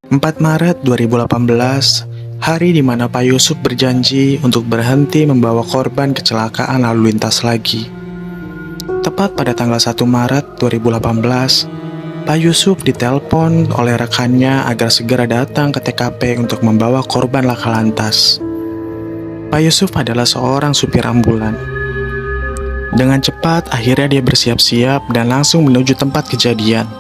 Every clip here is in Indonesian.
4 Maret 2018, hari di mana Pak Yusuf berjanji untuk berhenti membawa korban kecelakaan lalu lintas lagi. Tepat pada tanggal 1 Maret 2018, Pak Yusuf ditelepon oleh rekannya agar segera datang ke TKP untuk membawa korban laka lantas. Pak Yusuf adalah seorang supir ambulan. Dengan cepat, akhirnya dia bersiap-siap dan langsung menuju tempat kejadian.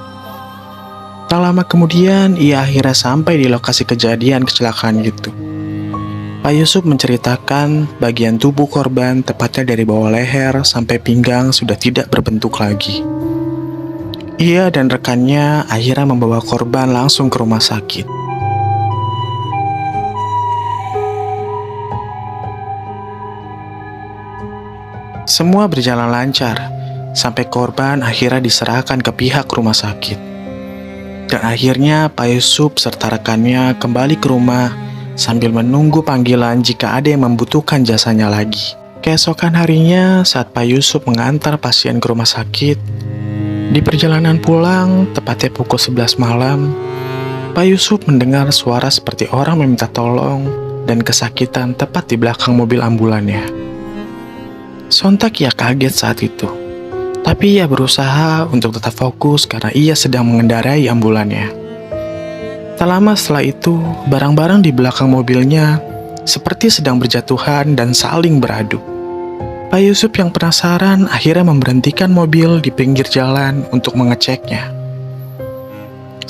Tak lama kemudian, ia akhirnya sampai di lokasi kejadian kecelakaan itu. Pak Yusuf menceritakan bagian tubuh korban, tepatnya dari bawah leher sampai pinggang, sudah tidak berbentuk lagi. Ia dan rekannya akhirnya membawa korban langsung ke rumah sakit. Semua berjalan lancar, sampai korban akhirnya diserahkan ke pihak rumah sakit. Dan akhirnya Pak Yusuf serta rekannya kembali ke rumah sambil menunggu panggilan jika ada yang membutuhkan jasanya lagi. Keesokan harinya saat Pak Yusuf mengantar pasien ke rumah sakit, di perjalanan pulang, tepatnya pukul 11 malam, Pak Yusuf mendengar suara seperti orang meminta tolong dan kesakitan tepat di belakang mobil ambulannya. Sontak ia kaget saat itu, tapi ia berusaha untuk tetap fokus karena ia sedang mengendarai ambulannya. Tak lama setelah itu, barang-barang di belakang mobilnya seperti sedang berjatuhan dan saling beradu. Pak Yusuf yang penasaran akhirnya memberhentikan mobil di pinggir jalan untuk mengeceknya.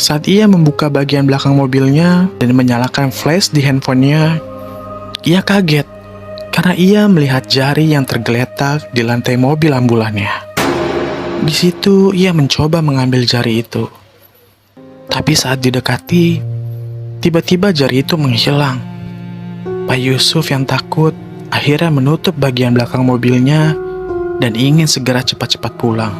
Saat ia membuka bagian belakang mobilnya dan menyalakan flash di handphonenya, ia kaget karena ia melihat jari yang tergeletak di lantai mobil ambulannya. Di situ ia mencoba mengambil jari itu. Tapi saat didekati, tiba-tiba jari itu menghilang. Pak Yusuf yang takut akhirnya menutup bagian belakang mobilnya dan ingin segera cepat-cepat pulang.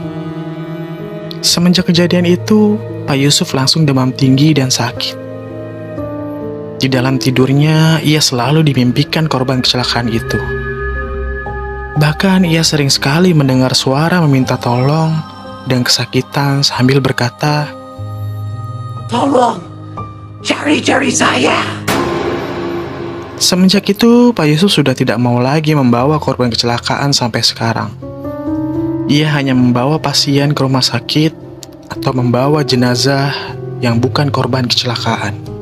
Semenjak kejadian itu, Pak Yusuf langsung demam tinggi dan sakit. Di dalam tidurnya, ia selalu dimimpikan korban kecelakaan itu. Bahkan ia sering sekali mendengar suara meminta tolong dan kesakitan sambil berkata, "Tolong, cari jari saya." Semenjak itu, Pak Yusuf sudah tidak mau lagi membawa korban kecelakaan sampai sekarang. Ia hanya membawa pasien ke rumah sakit atau membawa jenazah yang bukan korban kecelakaan.